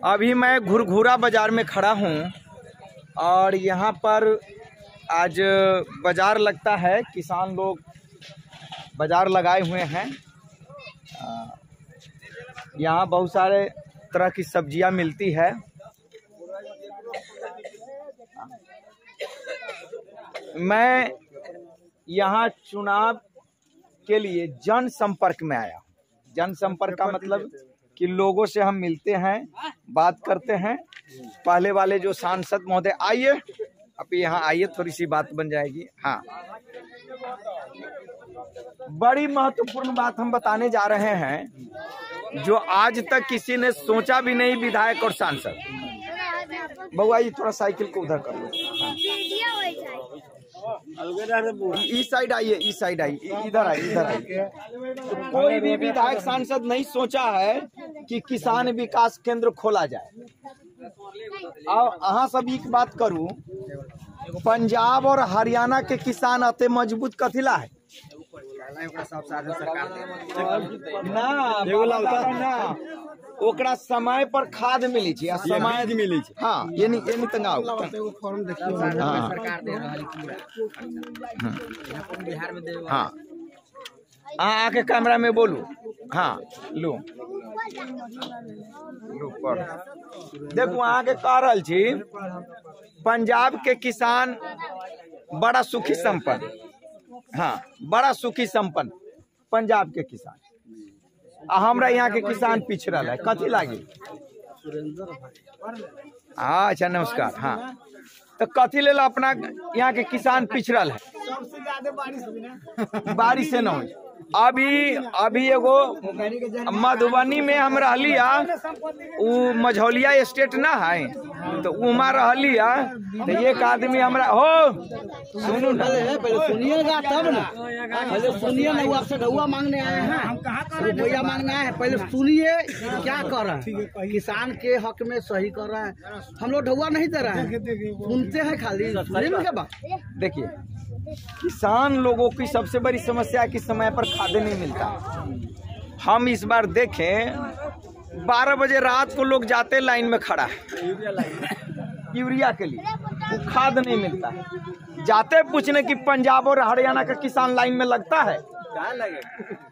अभी मैं घुरघुरा बाज़ार में खड़ा हूँ और यहाँ पर आज बाज़ार लगता है। किसान लोग बाज़ार लगाए हुए हैं। यहाँ बहुत सारे तरह की सब्जियाँ मिलती है। मैं यहाँ चुनाव के लिए जनसंपर्क में आया। जनसंपर्क का मतलब कि लोगों से हम मिलते हैं, बात करते हैं। पहले वाले जो सांसद महोदय, आइए अब यहाँ आइए, थोड़ी सी बात बन जाएगी। हाँ, बड़ी महत्वपूर्ण बात हम बताने जा रहे हैं जो आज तक किसी ने सोचा भी नहीं, विधायक और सांसद। बउआ जी थोड़ा साइकिल को उधर कर लो। इस साइड आइए, इस साइड आइए, इधर आइए, इधर आइए। तो कोई भी विधायक सांसद नहीं सोचा है कि किसान विकास केंद्र खोला जाए। और अहाँ सब एक बात करूं, पंजाब और हरियाणा के किसान अते मजबूत कथिला है ना, ओकरा समय पर खाद मिली थी, समय मिली थी। हाँ, ये नहीं तंगाओ। हाँ, आके कैमरा में बोलू। हाँ, लो पर देखो, आके कह रहा छी, पंजाब के किसान बड़ा सुखी संपन्न। हाँ, बड़ा सुखी संपन्न पंजाब के किसान। हमरा यहाँ के किसान पिछड़ल है, कथी लागी? हाँ, अच्छा नमस्कार। हाँ, तो कथी ले ला अपना यहाँ के किसान पिछड़ल है? सबसे ज्यादा बारिश से न हो। अभी एगो मधुबनी में हम रहलिया, उ मझौलिया स्टेट ना है, तो उमा रहलिया। तो एक आदमी हमरा हो, सुनू ना, पहले सुनिएगा तब ना, पहले सुनिए ना। वो आपसे ढौआ मांगने आए हैं, रुपया मांगने आए हैं। पहले सुनिए क्या कर रहे हैं, किसान के हक में सही कर रहे हैं। हम लोग ढौआ नहीं दे रहे हैं, सुनते हैं खाली। सुनिए क्या बात। देखिए, किसान लोगों की सबसे बड़ी समस्या है कि समय पर खाद नहीं मिलता। हम इस बार देखें, 12 बजे रात को लोग जाते लाइन में खड़ा है यूरिया के लिए, वो खाद नहीं मिलता है। जाते पूछने कि पंजाब और हरियाणा का किसान लाइन में लगता है,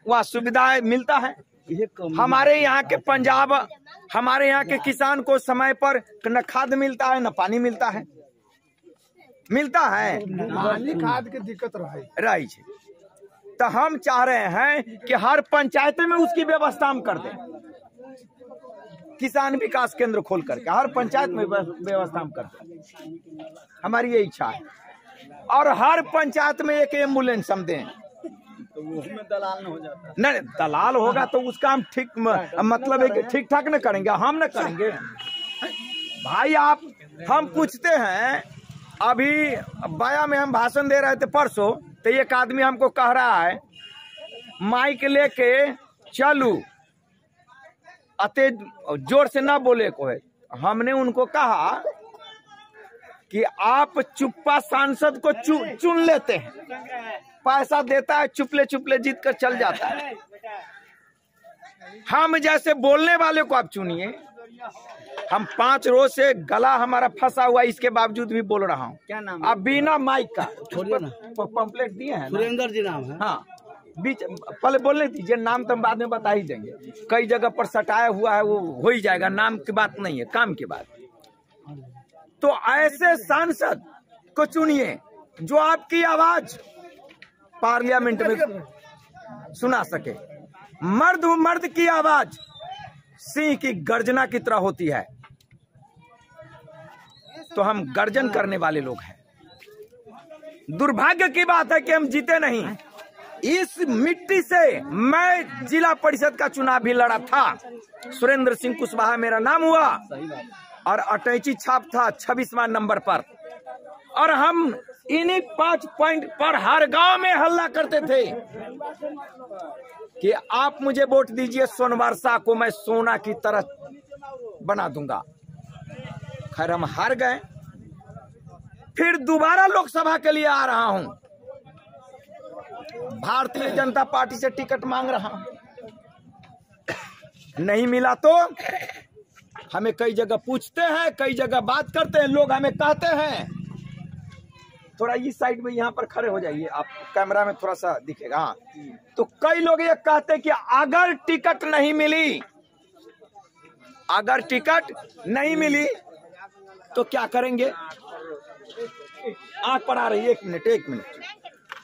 वहाँ सुविधा मिलता है। हमारे यहाँ के पंजाब, हमारे यहाँ के किसान को समय पर न खाद मिलता है, न पानी मिलता है। मिलता है, खाद की दिक्कत रही है। तो हम चाह रहे हैं कि हर पंचायत में उसकी व्यवस्था हम कर दें। किसान विकास केंद्र खोल करके हर पंचायत में व्यवस्था हम कर दें। हमारी ये इच्छा है। और हर पंचायत में एक एम्बुलेंस हम दें। तो उसमें दलाल न हो जाता। नहीं, दलाल होगा तो उसका हम ठीक मतलब है कि ठीक ठाक न करेंगे, हम न करेंगे भाई। आप हम पूछते हैं, अभी बाया में हम भाषण दे रहे थे परसों, तो एक आदमी हमको कह रहा है माइक लेके चलू, अते जोर से ना बोले को है। हमने उनको कहा कि आप चुप्पा सांसद को चुन लेते हैं, पैसा देता है, चुपले चुपले जीत कर चल जाता है। हम जैसे बोलने वाले को आप चुनिए। हम 5 रोज से गला हमारा फंसा हुआ, इसके बावजूद भी बोल रहा हूँ। क्या नाम? अब बिना माइक का छोड़िए ना, पंपलेट दिए हैं। सुरेंद्र जी नाम है। हाँ, बीच पहले बोलने दीजिए, नाम तो हम बाद में बता ही देंगे। कई जगह पर सटाया हुआ है, वो हो ही जाएगा। नाम की बात नहीं है, काम की बात। तो ऐसे सांसद को चुनिए जो आपकी आवाज पार्लियामेंट में सुना सके। मर्द की आवाज सिंह की गर्जना की तरह होती है, तो हम गर्जन करने वाले लोग हैं। दुर्भाग्य की बात है कि हम जीते नहीं। इस मिट्टी से मैं जिला परिषद का चुनाव भी लड़ा था। सुरेंद्र सिंह कुशवाहा मेरा नाम हुआ और अटैची छाप था 26वां नंबर पर। और हम इन्हीं 5 पॉइंट पर हर गांव में हल्ला करते थे कि आप मुझे वोट दीजिए, सोनवर्षा को मैं सोना की तरह बना दूंगा। खैर हम हार गए। फिर दोबारा लोकसभा के लिए आ रहा हूं, भारतीय जनता पार्टी से टिकट मांग रहा हूं। नहीं मिला तो हमें कई जगह पूछते हैं, कई जगह बात करते हैं, लोग हमें कहते हैं। थोड़ा इस साइड में यहाँ पर खड़े हो जाइए, आप कैमरा में थोड़ा सा दिखेगा। हाँ, तो कई लोग ये कहते हैं कि अगर टिकट नहीं मिली, अगर टिकट नहीं मिली तो क्या करेंगे। आंख पर आ रही है, एक मिनट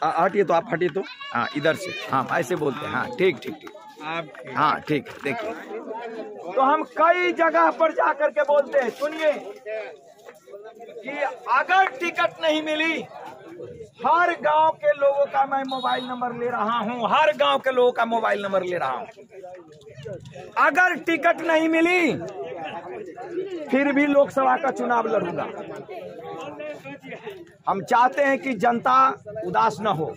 हटिए तो, आप हटिए तो। हाँ, इधर से, हाँ ऐसे बोलते हैं। हाँ ठीक, हाँ ठीक। देखिए, तो हम कई जगह पर जाकर के बोलते हैं, सुनिए, कि अगर टिकट नहीं मिली, हर गांव के लोगों का मैं मोबाइल नंबर ले रहा हूं, हर गांव के लोगों का मोबाइल नंबर ले रहा हूं। अगर टिकट नहीं मिली फिर भी लोकसभा का चुनाव लड़ूंगा। हम चाहते हैं कि जनता उदास न हो।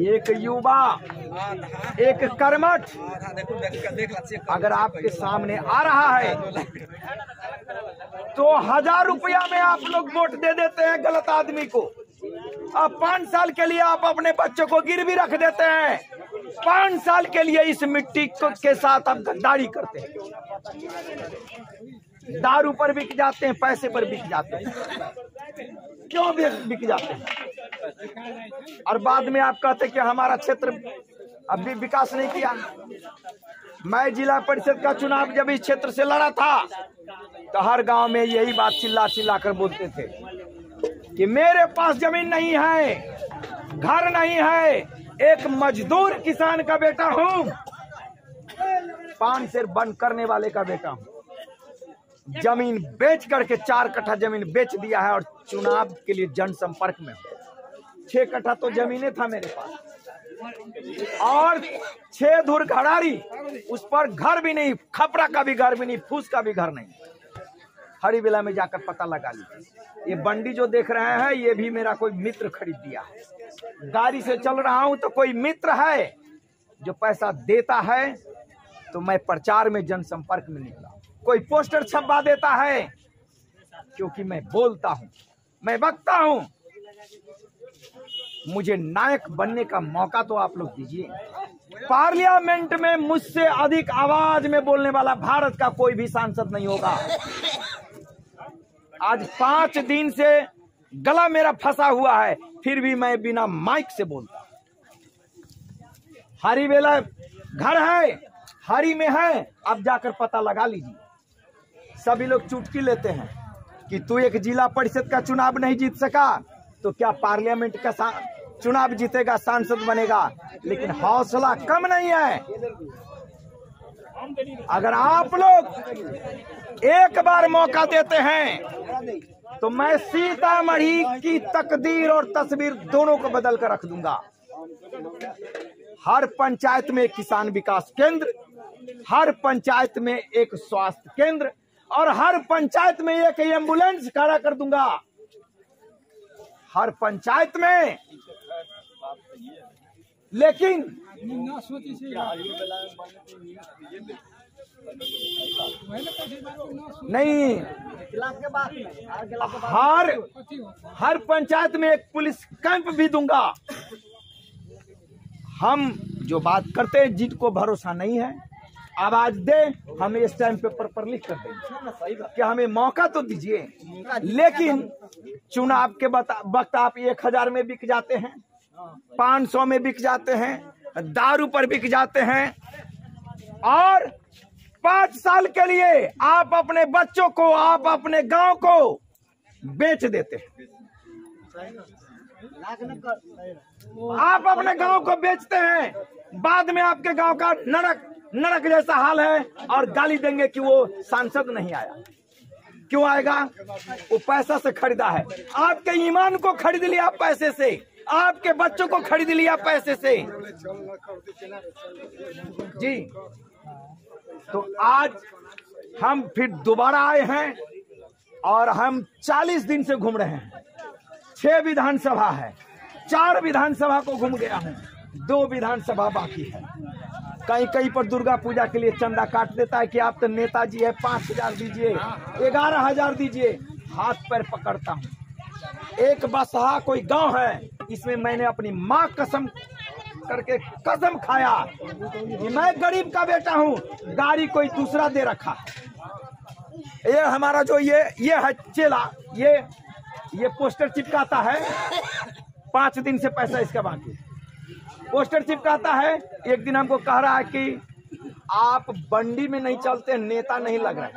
एक युवा, एक कर्मठ अगर आपके सामने आ रहा है तो 1000 रुपया में आप लोग वोट दे देते हैं गलत आदमी को। अब 5 साल के लिए आप अपने बच्चों को गिरवी रख देते हैं। 5 साल के लिए इस मिट्टी के साथ आप गद्दारी करते हैं। दारू पर बिक जाते हैं, पैसे पर बिक जाते हैं। क्यों बिक जाते हैं? और बाद में आप कहते हैं कि हमारा क्षेत्र अभी विकास नहीं किया। मैं जिला परिषद का चुनाव जब इस क्षेत्र से लड़ा था तो हर गांव में यही बात चिल्ला चिल्ला कर बोलते थे कि मेरे पास जमीन नहीं है, घर नहीं है, एक मजदूर किसान का बेटा हूं, पान से बंद करने वाले का बेटा हूं। जमीन बेच करके 4 कट्ठा जमीन बेच दिया है और चुनाव के लिए जनसंपर्क में 6 कट्ठा तो जमीनें था मेरे पास और 6 धुर घड़ारी, उस पर घर भी नहीं, खपरा का भी घर भी नहीं, फूस का भी घर नहीं। हरिबेला में जाकर पता लगा लीजिए। ये बंडी जो देख रहे हैं ये भी मेरा कोई मित्र खरीद दिया है। गाड़ी से चल रहा हूं तो कोई मित्र है जो पैसा देता है, तो मैं प्रचार में जनसंपर्क में निकला। कोई पोस्टर छपवा देता है क्योंकि मैं बोलता हूं, मैं बकता हूं। मुझे नायक बनने का मौका तो आप लोग दीजिए। पार्लियामेंट में मुझसे अधिक आवाज में बोलने वाला भारत का कोई भी सांसद नहीं होगा। आज 5 दिन से गला मेरा फंसा हुआ है, फिर भी मैं बिना माइक से बोलता। हरिबेला घर है, हरी में है, अब जाकर पता लगा लीजिए। सभी लोग चुटकी लेते हैं कि तू एक जिला परिषद का चुनाव नहीं जीत सका तो क्या पार्लियामेंट का चुनाव जीतेगा, सांसद बनेगा। लेकिन हौसला कम नहीं है। अगर आप लोग एक बार मौका देते हैं तो मैं सीतामढ़ी की तकदीर और तस्वीर दोनों को बदल कर रख दूंगा। हर पंचायत में एक किसान विकास केंद्र, हर पंचायत में एक स्वास्थ्य केंद्र और हर पंचायत में एक एम्बुलेंस खड़ा कर दूंगा। हर पंचायत में। लेकिन नहीं, हर पंचायत में एक पुलिस कैंप भी दूंगा। हम जो बात करते हैं, जिनको भरोसा नहीं है आवाज दे, हम इस टाइम पेपर पर लिख कर देंगे कि हमें मौका तो दीजिए। लेकिन चुनाव के वक्त आप 1000 में बिक जाते हैं, 500 में बिक जाते हैं, दारू पर बिक जाते हैं और 5 साल के लिए आप अपने बच्चों को, आप अपने गांव को बेच देते हैं। आप अपने गांव को बेचते हैं, बाद में आपके गांव का नरक जैसा हाल है और गाली देंगे कि वो सांसद नहीं आया। क्यों आएगा? वो पैसा से खरीदा है। आपके ईमान को खरीद लिया पैसे से, आपके बच्चों को खरीद लिया पैसे से। जी, तो आज हम फिर दोबारा आए हैं और हम 40 दिन से घूम रहे हैं। 6 विधानसभा है, 4 विधानसभा को घूम गया हूं, 2 विधानसभा बाकी है। कहीं कहीं पर दुर्गा पूजा के लिए चंदा काट देता है कि आप तो नेताजी है, 5000 दीजिए, 11000 दीजिए। हाथ पैर पकड़ता हूं। एक बसहा कोई गांव है, इसमें मैंने अपनी माँ कसम करके कसम खाया कि मैं गरीब का बेटा हूं, गाड़ी कोई दूसरा दे रखा है। ये हमारा जो ये है चेला, ये पोस्टर चिपकाता है, 5 दिन से पैसा इसका बाकी। पोस्टर चिपकाता है। एक दिन हमको कह रहा है कि आप बंडी में नहीं चलते, नेता नहीं लग रहा है।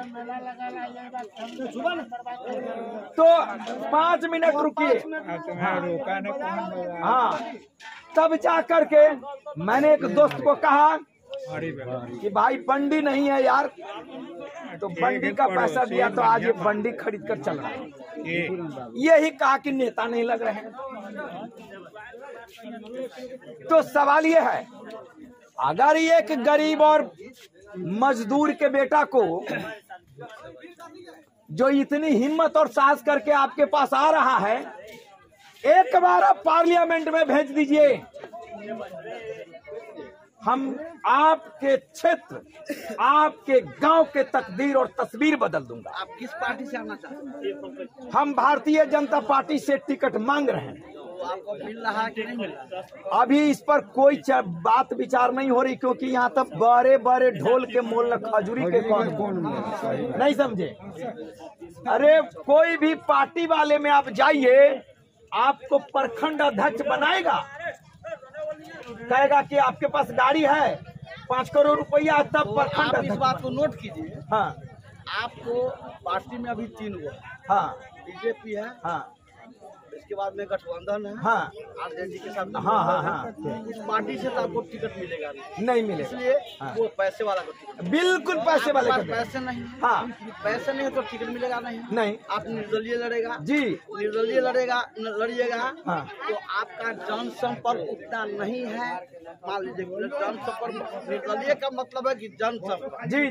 तो 5 मिनट रुकिए। हाँ, तब जा करके मैंने एक दोस्त को कहा कि भाई बंडी नहीं है यार, तो बंडी का पैसा दिया तो आज ये बंडी खरीद कर चल रहा है। यही कहा कि नेता नहीं लग रहे हैं। तो सवाल ये है, अगर एक गरीब और मजदूर के बेटा को जो इतनी हिम्मत और साहस करके आपके पास आ रहा है, एक बार आप पार्लियामेंट में भेज दीजिए, हम आपके क्षेत्र, आपके गांव के तकदीर और तस्वीर बदल दूंगा। आप किस पार्टी से आना चाहते हैं? हम भारतीय जनता पार्टी से टिकट मांग रहे हैं। तो आपको मिल रहा है कि नहीं मिल रहा? अभी इस पर कोई बात विचार नहीं हो रही, क्योंकि यहाँ तक बड़े बड़े ढोल के मोल खजूरी के कौन नहीं समझे। अरे कोई भी पार्टी वाले में आप जाइए, आपको प्रखंड अध्यक्ष बनाएगा, कहेगा कि आपके पास गाड़ी है 5 करोड़ रुपया, तब तो प्रखंड आप इस बात को नोट कीजिए। हाँ आपको पार्टी में अभी 3 हुआ, हाँ बीजेपी है, हाँ इसके बाद में गठबंधन है, हाँ आरजेडी के साथ। हाँ हाँ हाँ इस पार्टी से तो आपको टिकट मिलेगा नहीं मिलेगा, इसलिए हाँ। वो पैसे वाला को टिकट। बिल्कुल पैसे वाले आपके का पास पैसे नहीं है, हाँ पैसे नहीं है तो टिकट मिलेगा नहीं। नहीं आप निर्दलीय लड़ेगा जी, निर्दलीय लड़िएगा हाँ। तो आपका जनसंपर्क उतना नहीं है। मान लीजिए जनसंपर्क, निर्दलीय का मतलब है कि जनसंपर्क। जी जी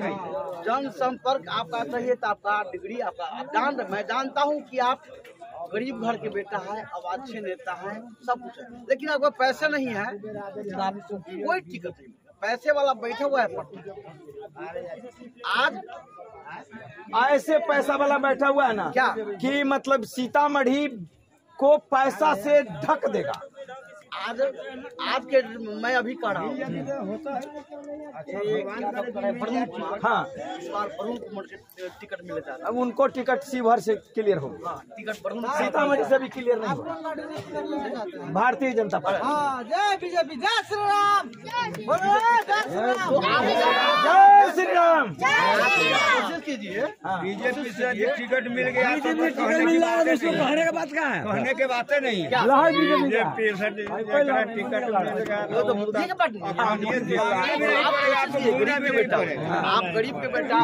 जनसंपर्क आपका चाहिए तो आपका डिग्री, आपका मैं जानता हूँ कि आप गरीब घर के बेटा है, अब अच्छे नेता है, सब कुछ है, लेकिन आपको पैसे नहीं है तो आपको कोई टिकट नहीं। पैसे वाला बैठा हुआ है आज ऐसे पैसा वाला बैठा हुआ है ना, क्या? कि मतलब सीतामढ़ी को पैसा से ढक देगा। आज के मैं अभी कह रहा हूँ हाँ, इस बार वरुण कुमार के टिकट मिले जा रहा है। अब उनको टिकट शिवहर से क्लियर होगा, टिकट वरुण सीतामढ़ी से भी क्लियर नहीं होगा। भारतीय जनता पार्टी। जय बीजेपी, जय श्री राम, जय श्री राम। कोशिश कीजिए। बीजेपी से टिकट मिल गया, टिकट मिल रहा है, उसको कहने का बात कहाँ है? कहने के बातें नहीं है। लहर बीजेपी का। बीजेपी से टिकट मिलेगा वो तो मोदी के पार्टी में। आप गरीब के बेटा, आप गरीब के बेटा,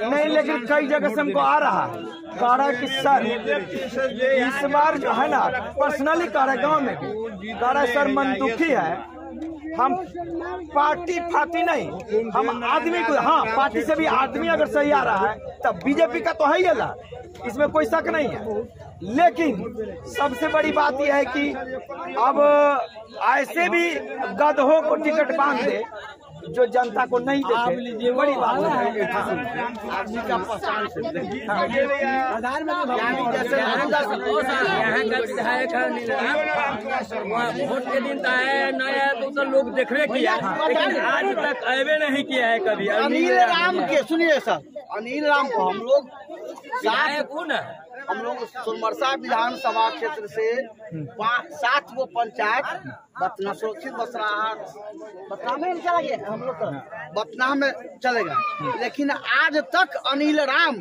नहीं, लेकिन कई जगह से हमको आ रहा है, कह रहा है कि सर इस बार जो है ना, पर्सनली कह रहा है, गाँव में भी कह रहा है सर मन दुखी है, हम पार्टी फाटी नहीं, हम आदमी को, हाँ पार्टी से भी आदमी अगर सही आ रहा है तब बीजेपी का तो है ही अल्लाह, इसमें कोई शक नहीं है। लेकिन सबसे बड़ी बात यह है कि अब ऐसे भी गधों को टिकट बांध दे जो जनता को नहीं देते, बड़ी बात है। आदमी का पहचान से वोट के दिन तो आया न आया तो लोग देखबे किया, लेकिन आज तक अबे नहीं किया है कभी। अनिल राम के सुनिए सर, अनिल राम को हम लोग सोनमरसा विधानसभा क्षेत्र से 7 गो पंचायत बतना सुरक्षित बस रहा, बतना में चला गया, हम लोग बतना में चलेगा, लेकिन आज तक अनिल राम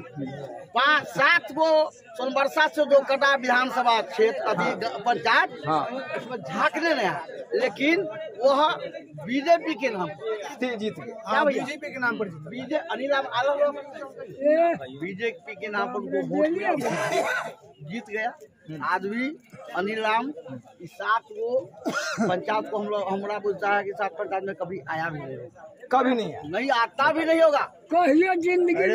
7 गो सोनबरसा से 2 कटा विधानसभा क्षेत्र पंचायत उसमें झांकने नहीं आया, लेकिन वह बीजेपी के नाम जीत गए। क्या भैया? बीजेपी के नाम पर अनिल राम अलग बीजेपी के नाम पर वो वोट में जीत गया। आज भी अनिल राम इस 7 गो पंचायत को हमारा बोलता है कि 7 पंचायत में कभी आया भी नहीं होगा, कभी नहीं है, नहीं आता भी नहीं होगा। कहियो जिंदगी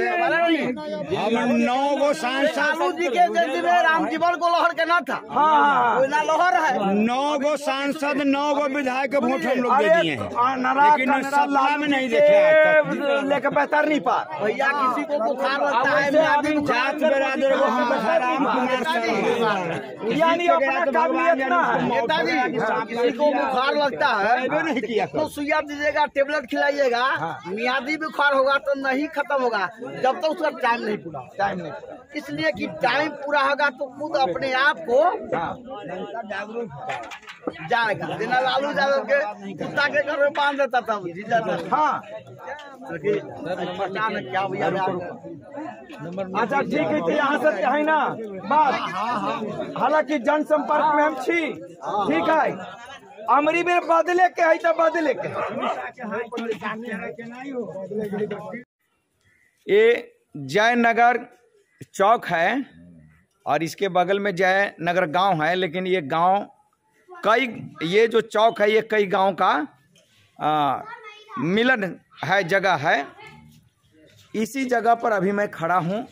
हम 9 गो सांसद लालू जी के जयंती में रामजीवन को लोहर के ना था। हाँ कोई ना लोहर है। 9 गो सांसद 9 गो विधायक के वोट हम लोग दे दिए हैं, नरा लेकिन सत्ता में नहीं देखे आज तक। लेकर बेहतर नहीं पा भैया किसी को बुखार लगता है, मियादी जात बिरादर को हम राम कुमार शर्मा यानी अपना काबिलियत ना है। नेताजी किसी को बुखार लगता है नहीं किया तो सुइया दीजिएगा, टेबलेट खिलाइएगा, मियादी बुखार होगा तो नहीं खत्म होगा जब तक उसका टाइम नहीं पूरा। टाइम नहीं पूरा। इसलिए कि टाइम पूरा होगा तो खुद अपने आप को जाएगा। बिना लालू यादव के कुत्ता के घर में बांध देता था हाँ पता नहीं क्या भैया। अच्छा ठीक है, तो यहाँ से है ना बात। हालांकि जनसंपर्क में हम छी, ठीक है। अमरी में बदले के है तो बदले के। ये जयनगर चौक है और इसके बगल में जयनगर गांव है, लेकिन ये गांव ये जो चौक है ये कई गांव का मिलन है, जगह है। इसी जगह पर अभी मैं खड़ा हूँ।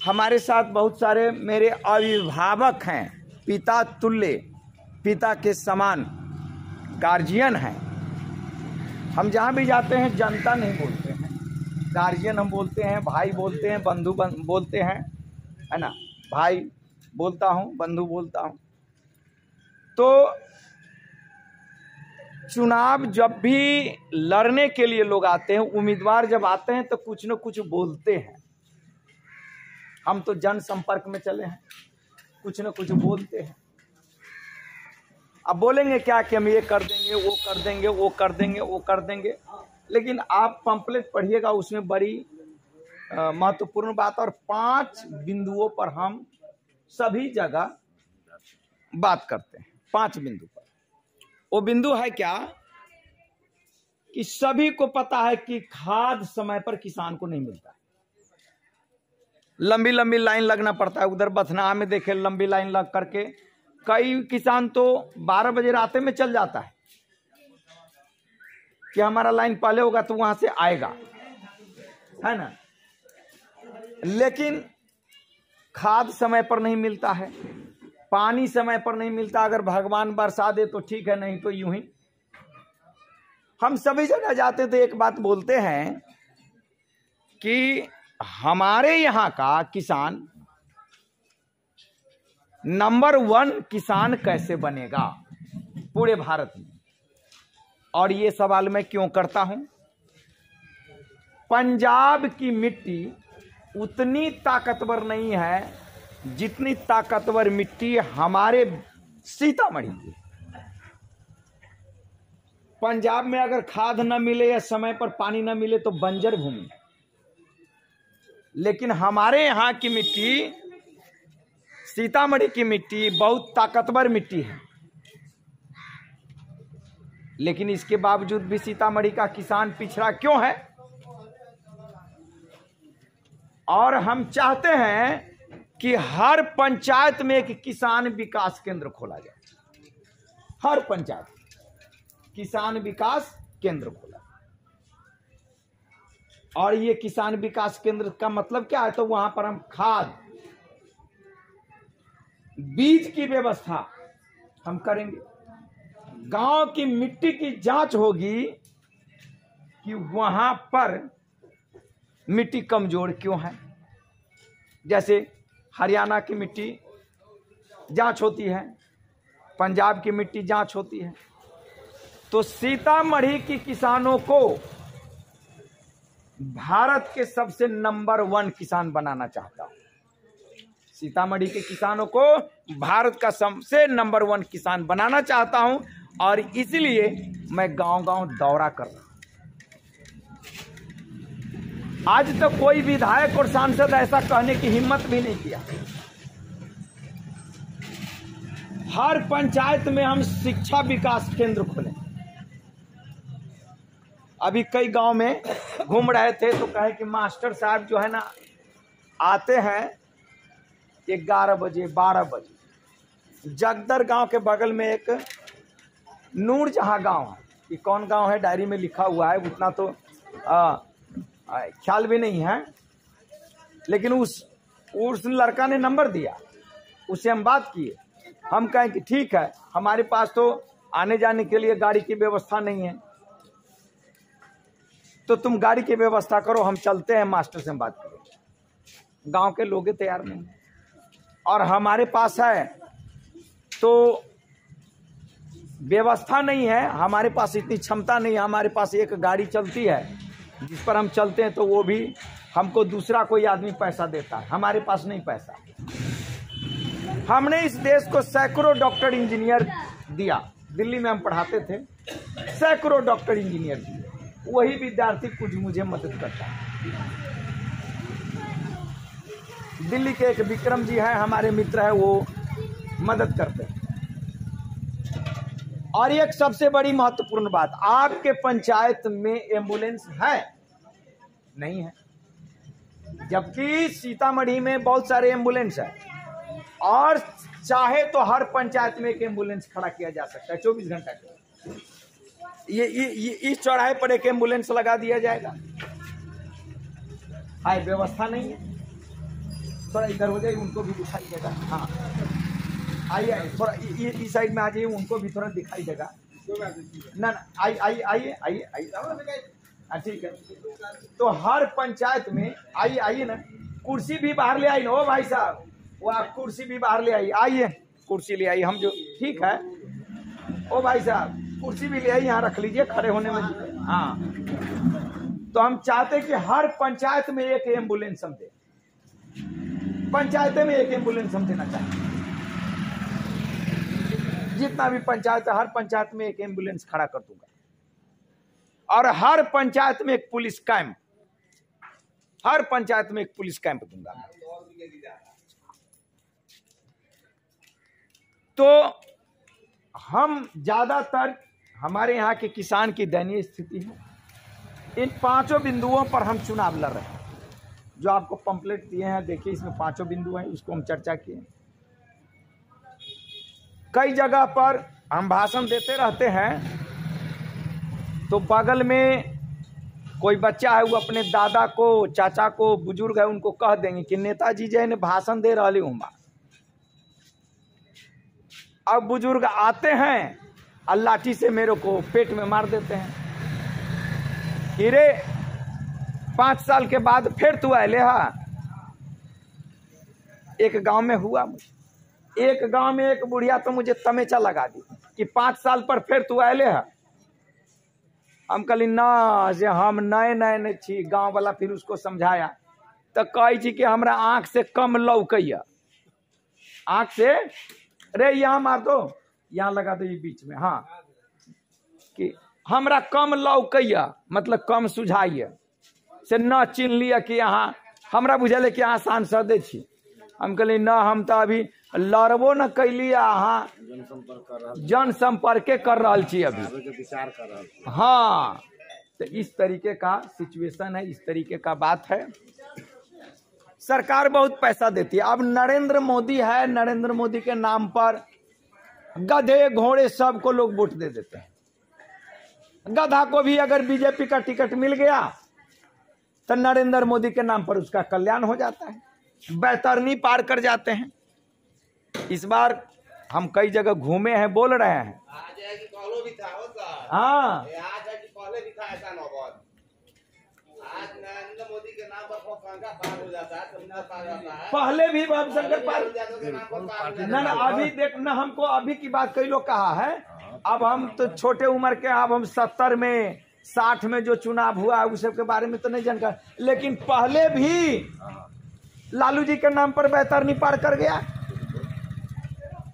हमारे साथ बहुत सारे मेरे अभिभावक हैं, पिता तुल्य, पिता के समान गार्जियन हैं। हम जहाँ भी जाते हैं जनता नहीं बोलते हैं, गार्जियन हम बोलते हैं, भाई बोलते हैं, बंधु बोलते हैं, है ना। भाई बोलता हूँ, बंधु बोलता हूँ। तो चुनाव जब भी लड़ने के लिए लोग आते हैं, उम्मीदवार जब आते हैं तो कुछ न कुछ बोलते हैं। हम तो जनसंपर्क में चले हैं, कुछ न कुछ बोलते हैं। अब बोलेंगे क्या कि हम ये कर देंगे, वो कर देंगे, वो कर देंगे, वो कर देंगे, लेकिन आप पंपलेट पढ़िएगा, उसमें बड़ी महत्वपूर्ण बात और 5 बिंदुओं पर हम सभी जगह बात करते हैं। 5 बिंदु पर। वो बिंदु है क्या कि सभी को पता है कि खाद समय पर किसान को नहीं मिलता है। लंबी लंबी लाइन लगना पड़ता है। उधर बथना में देखे लंबी लाइन लग करके कई किसान तो 12 बजे रात में चल जाता है कि हमारा लाइन पहले होगा तो वहां से आएगा, है ना। लेकिन खाद समय पर नहीं मिलता है, पानी समय पर नहीं मिलता। अगर भगवान बरसा दे तो ठीक है, नहीं तो यूं ही। हम सभी जगह जाते तो एक बात बोलते हैं कि हमारे यहाँ का किसान नंबर 1 किसान कैसे बनेगा पूरे भारत में। और ये सवाल मैं क्यों करता हूं? पंजाब की मिट्टी उतनी ताकतवर नहीं है जितनी ताकतवर मिट्टी हमारे सीतामढ़ी की। पंजाब में अगर खाद न मिले या समय पर पानी न मिले तो बंजर भूमि, लेकिन हमारे यहाँ की मिट्टी, सीतामढ़ी की मिट्टी बहुत ताकतवर मिट्टी है। लेकिन इसके बावजूद भी सीतामढ़ी का किसान पिछड़ा क्यों है? और हम चाहते हैं कि हर पंचायत में एक किसान विकास केंद्र खोला जाए। हर पंचायत किसान विकास केंद्र खोला। और ये किसान विकास केंद्र का मतलब क्या है? तो वहां पर हम खाद, बीज की व्यवस्था हम करेंगे। गांव की मिट्टी की जांच होगी कि वहां पर मिट्टी कमजोर क्यों है। जैसे हरियाणा की मिट्टी जांच होती है, पंजाब की मिट्टी जांच होती है। तो सीतामढ़ी की किसानों को भारत के सबसे नंबर 1 किसान बनाना चाहता हूं। सीतामढ़ी के किसानों को भारत का सबसे नंबर 1 किसान बनाना चाहता हूं और इसलिए मैं गांव-गांव दौरा कर रहा हूं। आज तक कोई विधायक और सांसद ऐसा कहने की हिम्मत भी नहीं किया। हर पंचायत में हम शिक्षा विकास केंद्र खोलें। अभी कई गांव में घूम रहे थे तो कहे कि मास्टर साहब जो है ना आते हैं 11 बजे 12 बजे। जगदर गांव के बगल में एक नूरजहां गांव है। ये कौन गांव है डायरी में लिखा हुआ है, उतना तो ख्याल भी नहीं है, लेकिन उस लड़का ने नंबर दिया, उससे हम बात किए। हम कहें कि ठीक है, हमारे पास तो आने जाने के लिए गाड़ी की व्यवस्था नहीं है, तो तुम गाड़ी की व्यवस्था करो, हम चलते हैं, मास्टर से हम बात करें। गांव के लोग तैयार नहीं, और हमारे पास है तो व्यवस्था नहीं है, हमारे पास इतनी क्षमता नहीं है। हमारे पास एक गाड़ी चलती है जिस पर हम चलते हैं, तो वो भी हमको दूसरा कोई आदमी पैसा देता है, हमारे पास नहीं पैसा। हमने इस देश को सैकड़ों डॉक्टर इंजीनियर दिया, दिल्ली में हम पढ़ाते थे, सैकड़ों डॉक्टर इंजीनियर दिए, वही विद्यार्थी कुछ मुझे मदद करता है। दिल्ली के एक विक्रम जी हैं, हमारे मित्र हैं, वो मदद करते हैं। और एक सबसे बड़ी महत्वपूर्ण बात, आपके पंचायत में एम्बुलेंस है नहीं है, जबकि सीतामढ़ी में बहुत सारे एम्बुलेंस है, और चाहे तो हर पंचायत में एक एम्बुलेंस खड़ा किया जा सकता है 24 घंटा के। ये इस चौराहे पर एक एम्बुलेंस लगा दिया जाएगा। हाय, व्यवस्था नहीं है, थोड़ा इधर हो जाइए, उनको भी दिखाई देगा। हाँ आइए, थोड़ा इस साइड में आ जाइए, उनको भी थोड़ा दिखाई देगा ना। आइए आइए आइए आइए आइए, ठीक है। तो हर पंचायत में आइए ना, कुर्सी भी बाहर ले आई ना, ओ भाई साहब, वो आप कुर्सी भी बाहर ले आइए, आइए कुर्सी ले आइए, हम जो ठीक है, ओ भाई साहब कुर्सी भी ले आइए, यहाँ रख लीजिए, खड़े होने में। हाँ, तो हम चाहते कि हर पंचायत में एक एम्बुलेंस हम दें, पंचायत में एक एम्बुलेंस हम देना चाहते हैं। जितना भी पंचायत है, हर पंचायत में एक एम्बुलेंस खड़ा कर दूंगा, और हर पंचायत में एक पुलिस कैंप, हर पंचायत में एक पुलिस कैंप दूंगा। तो हम ज्यादातर, हमारे यहाँ के किसान की दयनीय स्थिति है, इन 5 बिंदुओं पर हम चुनाव लड़ रहे हैं। जो आपको पंपलेट दिए हैं, देखिए, इसमें 5 बिंदु हैं, उसको हम चर्चा किए। कई जगह पर हम भाषण देते रहते हैं, तो बगल में कोई बच्चा है, वो अपने दादा को, चाचा को, बुजुर्ग है, उनको कह देंगे कि नेताजी जय ने भाषण दे रही हूँ। अब बुजुर्ग आते हैं और लाठी से मेरे को पेट में मार देते हैं। हीरे 5 साल के बाद फिर तू आए हा। एक गांव में हुआ, मुझे एक गांव में एक बुढ़िया तो मुझे तमेचा लगा दी कि 5 साल पर फिर तू आए हा। हम कहली ना, जे हम नए नए छी। गांव वाला फिर उसको समझाया, तो कही छी कि हमरा आंख से कम लौकैया, आंख से, अरे यहाँ मार दो, यहाँ लगा दो, ये बीच में। हाँ, कि हमरा कम लौकैया मतलब कम सुझाइए, से न चिन्ह लिया कि यहाँ, हमरा बुझल कि यहाँ सांसद छी। हम कहली ना, हम तो अभी लड़बो न कैली, अहाँ जनसंपर्क कर रहा छी अभी, विचार कर रहा। हाँ, तो इस तरीके का सिचुएशन है, इस तरीके का बात है। सरकार बहुत पैसा देती है। अब नरेंद्र मोदी है, नरेंद्र मोदी के नाम पर गधे घोड़े सबको लोग वोट दे देते हैं। गधा को भी अगर बीजेपी का टिकट मिल गया तो नरेंद्र मोदी के नाम पर उसका कल्याण हो जाता है, बैतरनी पार कर जाते हैं। इस बार हम कई जगह घूमे हैं, बोल रहे हैं। हाँ, आज नरेंद्र मोदी के नाम पर पंखा पार हो जाता है, पहले भी भवशंकर पार ना, अभी देख ना, हमको अभी की बात कई लोग कहा है। अब हम तो छोटे उम्र के, अब हम 70 में 60 में जो चुनाव हुआ है उस सब के बारे में तो नहीं जानकार, लेकिन पहले भी लालू जी के नाम पर बैतरनी पार कर गया,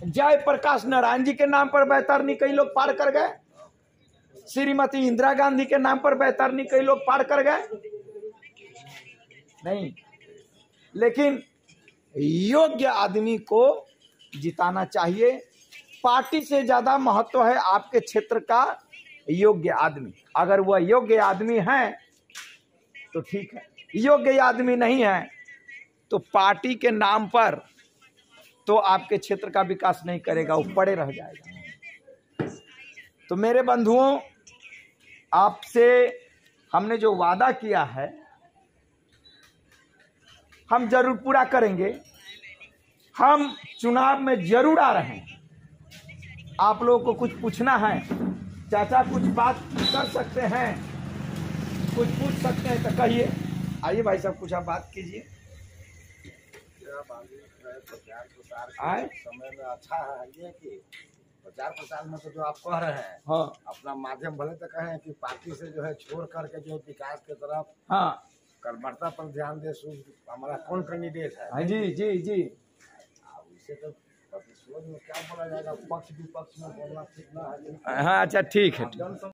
जय प्रकाश नारायण जी के नाम पर बैतरनी कई लोग पार कर गए, श्रीमती इंदिरा गांधी के नाम पर बैतरनी कई लोग पार कर गए। नहीं, लेकिन योग्य आदमी को जिताना चाहिए। पार्टी से ज्यादा महत्व है आपके क्षेत्र का योग्य आदमी। अगर वह योग्य आदमी है तो ठीक है, योग्य आदमी नहीं है तो पार्टी के नाम पर तो आपके क्षेत्र का विकास नहीं करेगा, वो पड़े रह जाएगा। तो मेरे बंधुओं, आपसे हमने जो वादा किया है हम जरूर पूरा करेंगे। हम चुनाव में जरूर आ रहे हैं। आप लोगों को कुछ पूछना है, चाचा कुछ बात कर सकते हैं, कुछ पूछ सकते हैं तो कहिए। आइए भाई साहब, कुछ आप बात कीजिए। प्रचार प्रसार आए के समय में अच्छा है ये कि प्रचार प्रसार में तो जो आप कह रहे हैं, हाँ अपना माध्यम भले तो कहें कि पार्टी से जो है छोड़ करके जो विकास के तरफ हाँ कर्मठता पर ध्यान दे। हमारा कौन कैंडिडेट है? हाँ जी जी जी। इसे तो प्रतिशोध में क्या बोला जाएगा, पक्ष विपक्ष में बोलना ठीक ना है। हाँ अच्छा ठीक है।